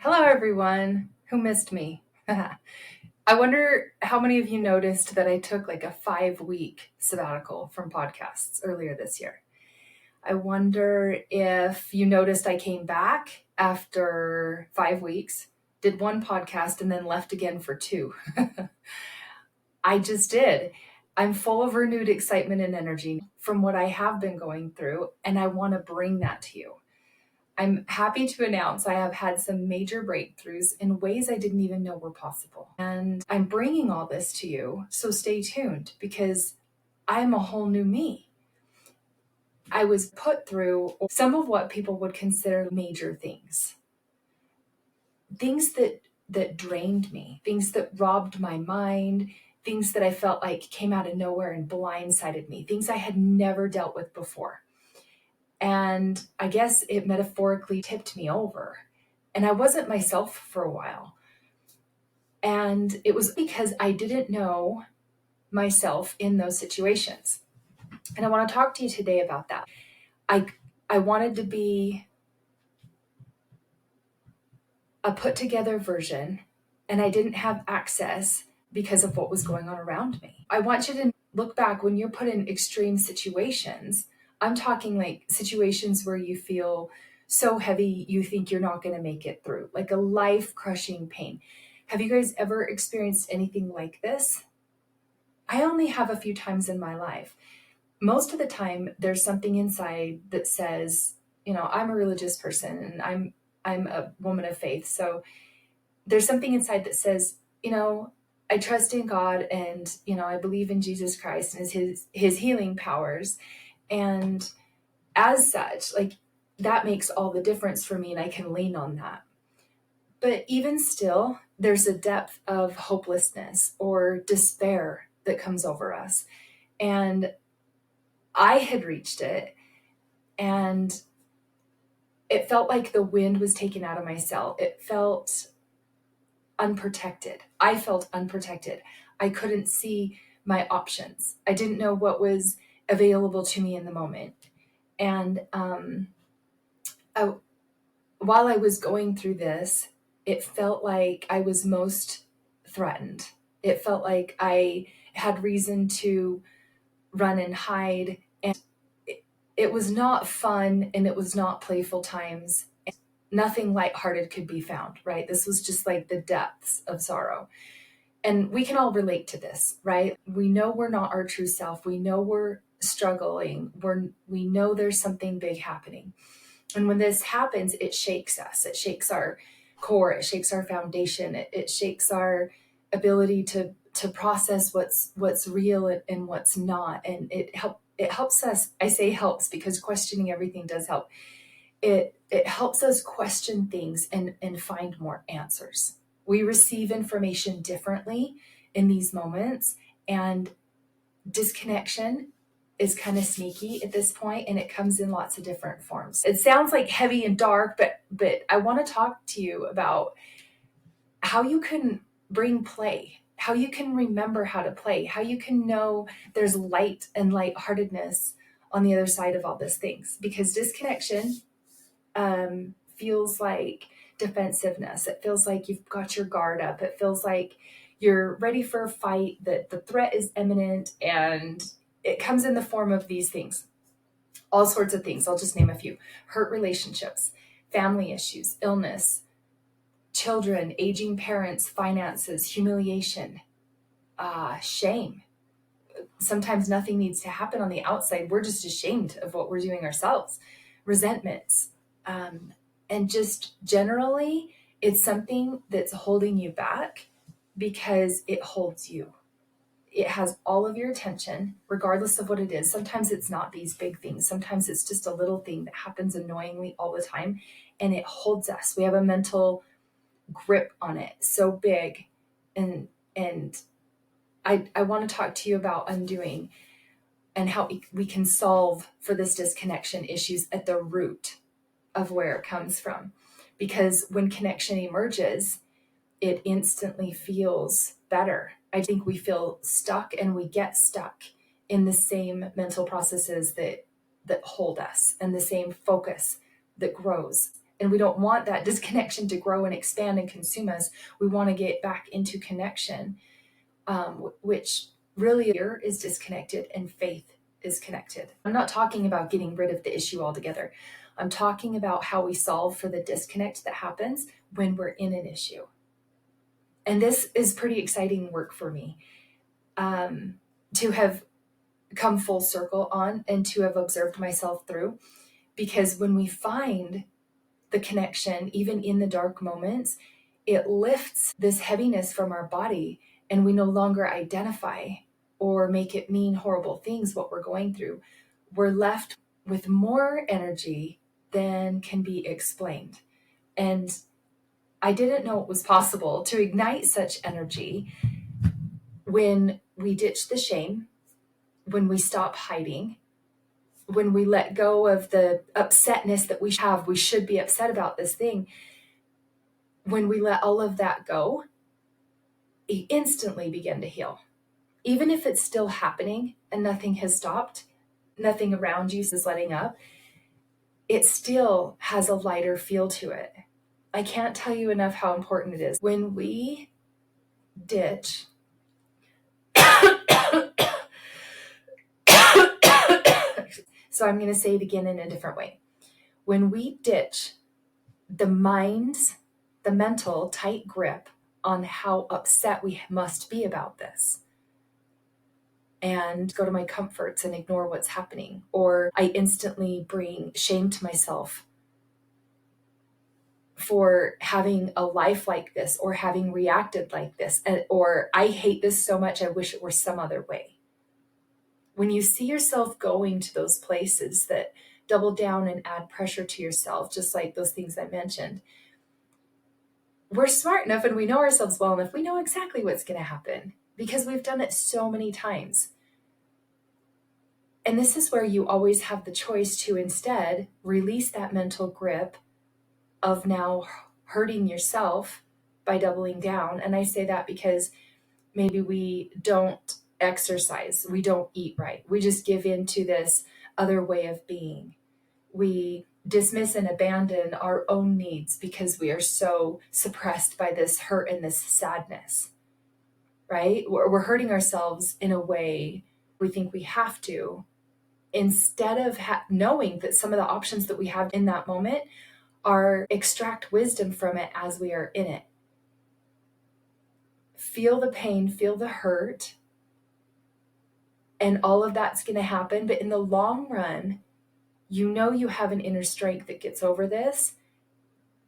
Hello, everyone who missed me. I wonder how many of you noticed that I took like a 5-week sabbatical from podcasts earlier this year. I wonder if you noticed I came back after 5 weeks, did one podcast, and then left again for 2. I just did. I'm full of renewed excitement and energy from what I have been going through, and I want to bring that to you. I'm happy to announce I have had some major breakthroughs in ways I didn't even know were possible. And I'm bringing all this to you, so stay tuned because I'm a whole new me. I was put through some of what people would consider major things. Things that drained me, things that robbed my mind, things that I felt like came out of nowhere and blindsided me, things I had never dealt with before. And I guess it metaphorically tipped me over. And I wasn't myself for a while. And it was because I didn't know myself in those situations. And I want to talk to you today about that. I wanted to be a put together version, and I didn't have access because of what was going on around me. I want you to look back when you're put in extreme situations. I'm talking like situations where you feel so heavy you think you're not going to make it through, like a life-crushing pain. Have you guys ever experienced anything like this? I only have a few times in my life. Most of the time, there's something inside that says, I'm a religious person and I'm a woman of faith. So there's something inside that says, I trust in God and, I believe in Jesus Christ and his healing powers. And as such, like that makes all the difference for me and I can lean on that. But even still, there's a depth of hopelessness or despair that comes over us. And I had reached it and it felt like the wind was taken out of my sail. It felt unprotected. I felt unprotected. I couldn't see my options. I didn't know what was available to me in the moment. And while I was going through this, it felt like I was most threatened. It felt like I had reason to run and hide. And it was not fun and it was not playful times. Nothing lighthearted could be found, right? This was just like the depths of sorrow. And we can all relate to this, right? We know we're not our true self. We know we're struggling. We know there's something big happening. And when this happens, it shakes us. It shakes our core. It shakes our foundation. It shakes our ability to process what's real and what's not. And it helps us. I say helps because questioning everything does help. It helps us question things and find more answers. We receive information differently in these moments, and disconnection is kind of sneaky at this point, and it comes in lots of different forms. It sounds like heavy and dark, but I want to talk to you about how you can bring play, how you can remember how to play, how you can know there's light and lightheartedness on the other side of all these things. Because disconnection feels like defensiveness. It feels like you've got your guard up. It feels like you're ready for a fight, that the threat is imminent, and it comes in the form of these things, all sorts of things. I'll just name a few: hurt relationships, family issues, illness, children, aging parents, finances, humiliation, shame. Sometimes nothing needs to happen on the outside. We're just ashamed of what we're doing ourselves. Resentments. And just generally, it's something that's holding you back because it holds you. It has all of your attention, regardless of what it is. Sometimes it's not these big things. Sometimes it's just a little thing that happens annoyingly all the time, and it holds us. We have a mental grip on it so big. And I want to talk to you about undoing and how we can solve for this disconnection issues at the root of where it comes from. Because when connection emerges, it instantly feels better. I think we feel stuck and we get stuck in the same mental processes that hold us and the same focus that grows And we don't want that disconnection to grow and expand and consume us. We want to get back into connection, which really is disconnected and faith is connected. I'm not talking about getting rid of the issue altogether. I'm talking about how we solve for the disconnect that happens when we're in an issue. And this is pretty exciting work for me, to have come full circle on and to have observed myself through. Because when we find the connection, even in the dark moments, it lifts this heaviness from our body, and we no longer identify or make it mean horrible things, what we're going through. We're left with more energy than can be explained. And I didn't know it was possible to ignite such energy when we ditch the shame, when we stop hiding, when we let go of the upsetness that we have. We should be upset about this thing. When we let all of that go, you instantly begin to heal. Even if it's still happening and nothing has stopped, nothing around you is letting up, it still has a lighter feel to it. I can't tell you enough how important it is. When we ditch so I'm going to say it again in a different way. When we ditch the mental tight grip on how upset we must be about this, and go to my comforts and ignore what's happening, or I instantly bring shame to myself for having a life like this, or having reacted like this, or I hate this so much, I wish it were some other way. When you see yourself going to those places that double down and add pressure to yourself, just like those things I mentioned, we're smart enough and we know ourselves well enough. We know exactly what's going to happen because we've done it so many times. And this is where you always have the choice to instead release that mental grip of now hurting yourself by doubling down. And I say that because maybe we don't exercise, we don't eat right, we just give in to this other way of being. We dismiss and abandon our own needs because we are so suppressed by this hurt and this sadness, right? We're hurting ourselves in a way we think we have to, instead of knowing that some of the options that we have in that moment are extract wisdom from it as we are in it. Feel the pain, feel the hurt, and all of that's going to happen. But in the long run, you know you have an inner strength that gets over this.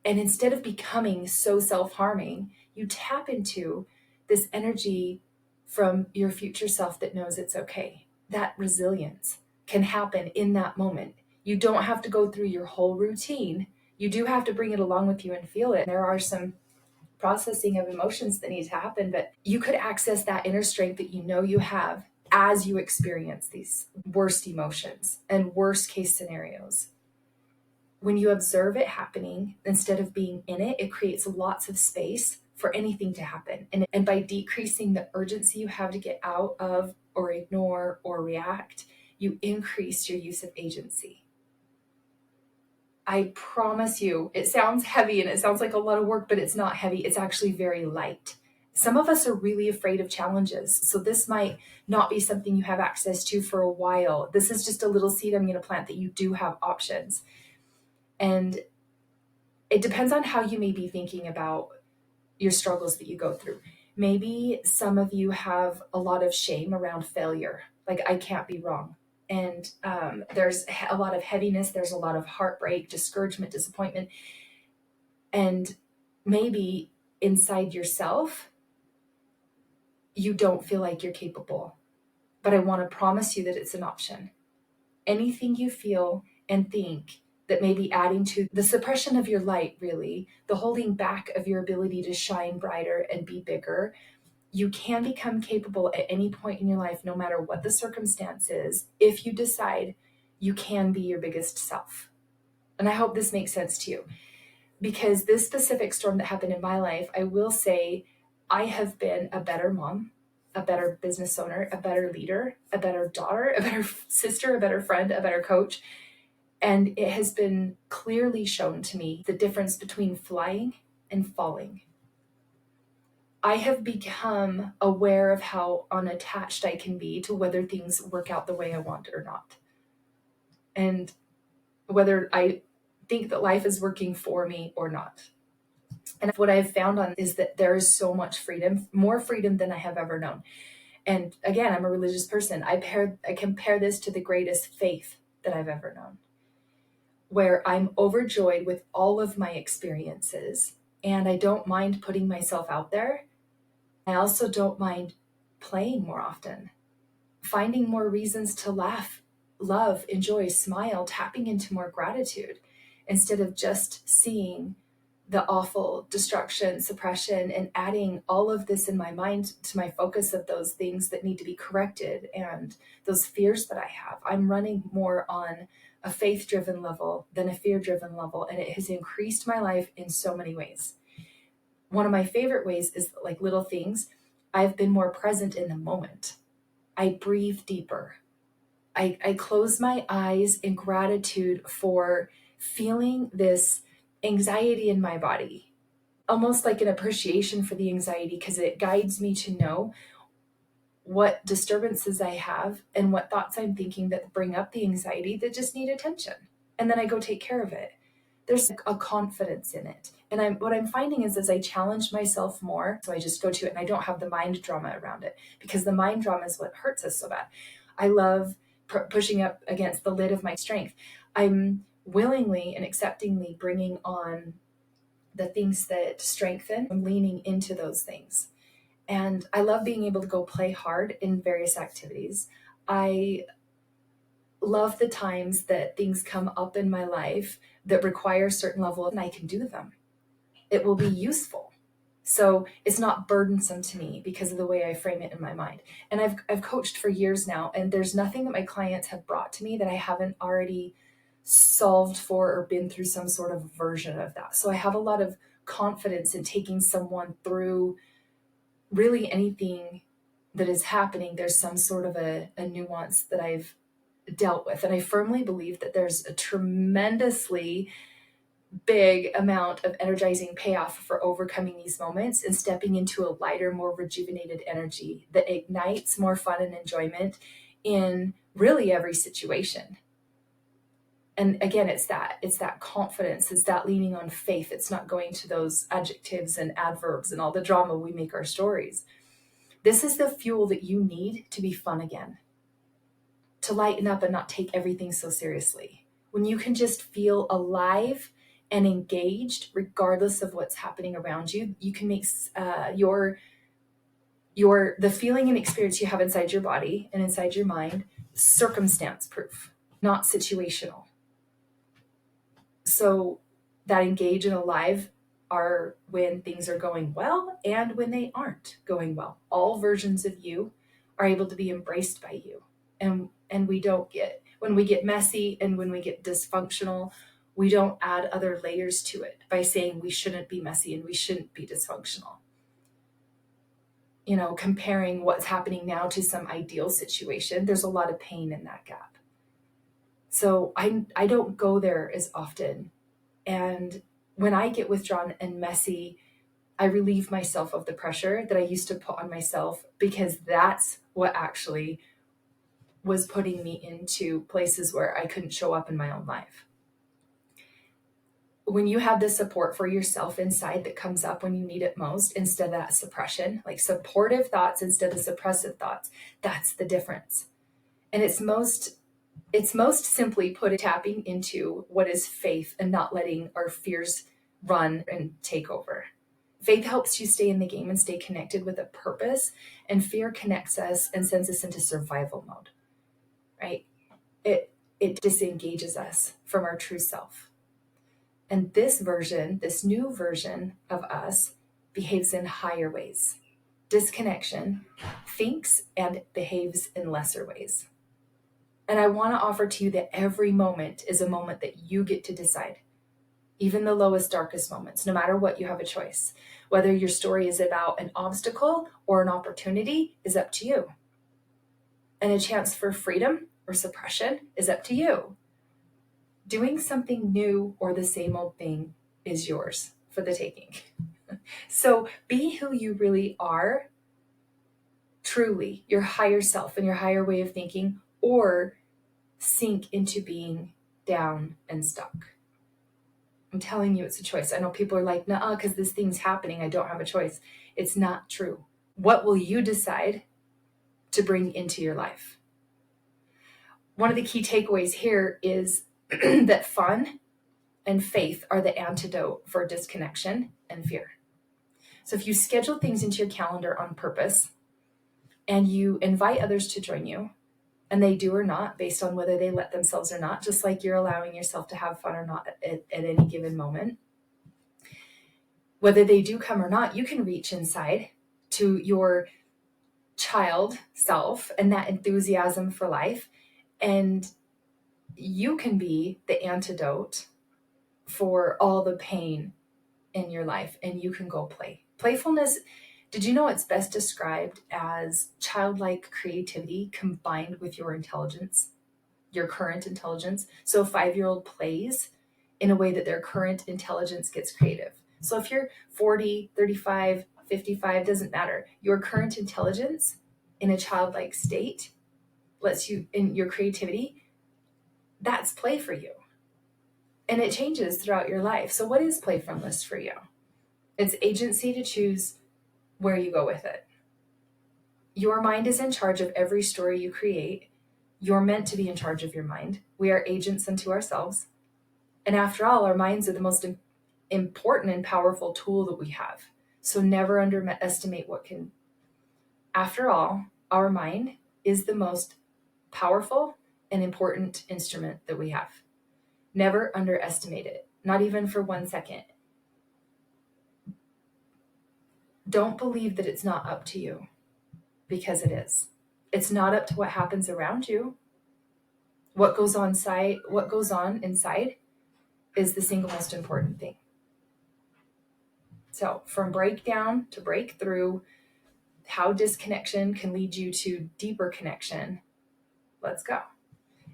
And instead of becoming so self-harming, you tap into this energy from your future self that knows it's okay. That resilience can happen in that moment. You don't have to go through your whole routine. You do have to bring it along with you and feel it. There are some processing of emotions that need to happen, but you could access that inner strength that you know you have as you experience these worst emotions and worst case scenarios. When you observe it happening, instead of being in it, it creates lots of space for anything to happen. And by decreasing the urgency you have to get out of or ignore or react, you increase your use of agency. I promise you, it sounds heavy and it sounds like a lot of work, but it's not heavy. It's actually very light. Some of us are really afraid of challenges. So this might not be something you have access to for a while. This is just a little seed I'm going to plant that you do have options. And it depends on how you may be thinking about your struggles that you go through. Maybe some of you have a lot of shame around failure. Like, I can't be wrong. And there's a lot of heaviness. There's a lot of heartbreak, discouragement, disappointment. And maybe inside yourself, you don't feel like you're capable. But I want to promise you that it's an option. Anything you feel and think that may be adding to the suppression of your light, really, the holding back of your ability to shine brighter and be bigger, you can become capable at any point in your life, no matter what the circumstance is, if you decide you can be your biggest self. And I hope this makes sense to you, because this specific storm that happened in my life, I will say I have been a better mom, a better business owner, a better leader, a better daughter, a better sister, a better friend, a better coach. And it has been clearly shown to me the difference between flying and falling. I have become aware of how unattached I can be to whether things work out the way I want or not. And whether I think that life is working for me or not. And what I've found on is that there is so much freedom, more freedom than I have ever known. And again, I'm a religious person. I compare this to the greatest faith that I've ever known, where I'm overjoyed with all of my experiences, and I don't mind putting myself out there. I also don't mind playing more often, finding more reasons to laugh, love, enjoy, smile, tapping into more gratitude instead of just seeing the awful destruction, suppression, and adding all of this in my mind to my focus of those things that need to be corrected and those fears that I have. I'm running more on a faith-driven level than a fear-driven level, and it has increased my life in so many ways. One of my favorite ways is like little things. I've been more present in the moment. I breathe deeper. I close my eyes in gratitude for feeling this anxiety in my body, almost like an appreciation for the anxiety, because it guides me to know what disturbances I have and what thoughts I'm thinking that bring up the anxiety that just need attention. And then I go take care of it. There's a confidence in it. And what I'm finding is as I challenge myself more, so I just go to it and I don't have the mind drama around it, because the mind drama is what hurts us so bad. I love pushing up against the lid of my strength. I'm willingly and acceptingly bringing on the things that strengthen. I'm leaning into those things. And I love being able to go play hard in various activities. I love the times that things come up in my life that require a certain level of, and I can do them. It will be useful. So it's not burdensome to me because of the way I frame it in my mind. And I've coached for years now, and there's nothing that my clients have brought to me that I haven't already solved for or been through some sort of version of that. So I have a lot of confidence in taking someone through really anything that is happening. There's some sort of a nuance that I've dealt with. And I firmly believe that there's a tremendously big amount of energizing payoff for overcoming these moments and stepping into a lighter, more rejuvenated energy that ignites more fun and enjoyment in really every situation. And again, it's that confidence, it's that leaning on faith. It's not going to those adjectives and adverbs and all the drama we make our stories. This is the fuel that you need to be fun again, to lighten up and not take everything so seriously. When you can just feel alive and engaged, regardless of what's happening around you, you can make the feeling and experience you have inside your body and inside your mind circumstance proof, not situational. So that engage and alive are when things are going well and when they aren't going well. All versions of you are able to be embraced by you. And when we get messy and when we get dysfunctional, we don't add other layers to it by saying we shouldn't be messy and we shouldn't be dysfunctional. Comparing what's happening now to some ideal situation, there's a lot of pain in that gap. So I don't go there as often. And when I get withdrawn and messy, I relieve myself of the pressure that I used to put on myself, because that's what actually was putting me into places where I couldn't show up in my own life. When you have the support for yourself inside that comes up when you need it most, instead of that suppression, like supportive thoughts instead of suppressive thoughts, that's the difference. And it's most simply put, tapping into what is faith and not letting our fears run and take over. Faith helps you stay in the game and stay connected with a purpose, and fear connects us and sends us into survival mode, right? It disengages us from our true self. And this new version of us behaves in higher ways. Disconnection thinks and behaves in lesser ways. And I want to offer to you that every moment is a moment that you get to decide. Even the lowest, darkest moments, no matter what, you have a choice. Whether your story is about an obstacle or an opportunity is up to you. And a chance for freedom or suppression is up to you. Doing something new or the same old thing is yours for the taking. So be who you really are, truly, your higher self and your higher way of thinking, or sink into being down and stuck. I'm telling you, it's a choice. I know people are like, nah, because this thing's happening, I don't have a choice. It's not true. What will you decide to bring into your life? One of the key takeaways here is that fun and faith are the antidote for disconnection and fear. So if you schedule things into your calendar on purpose and you invite others to join you, and they do or not based on whether they let themselves or not, just like you're allowing yourself to have fun or not at any given moment, whether they do come or not, you can reach inside to your child self and that enthusiasm for life, and you can be the antidote for all the pain in your life, and you can go play. Playfulness, did you know it's best described as childlike creativity combined with your intelligence, your current intelligence? So a 5-year-old plays in a way that their current intelligence gets creative. So if you're 40, 35, 55, doesn't matter. Your current intelligence in a childlike state lets you, in your creativity, that's play for you. And it changes throughout your life. So what is playfulness for you? It's agency to choose where you go with it. Your mind is in charge of every story you create. You're meant to be in charge of your mind. We are agents unto ourselves. And after all, our minds are the most important and powerful tool that we have. So never underestimate what can. After all, our mind is the most powerful and important instrument that we have. Never underestimate it, not even for 1 second. Don't believe that it's not up to you, because it is. It's not up to what happens around you. What goes on inside is the single most important thing. So from breakdown to breakthrough, how disconnection can lead you to deeper connection. Let's go.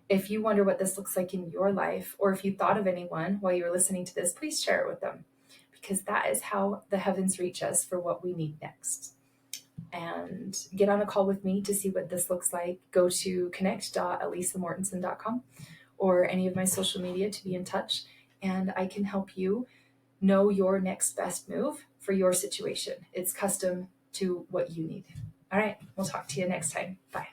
If you wonder what this looks like in your life, or if you thought of anyone while you were listening to this, please share it with them, because that is how the heavens reach us for what we need next. And get on a call with me to see what this looks like. Go to connect.elisamortensen.com or any of my social media to be in touch, and I can help you know your next best move for your situation. It's custom to what you need. All right, we'll talk to you next time. Bye.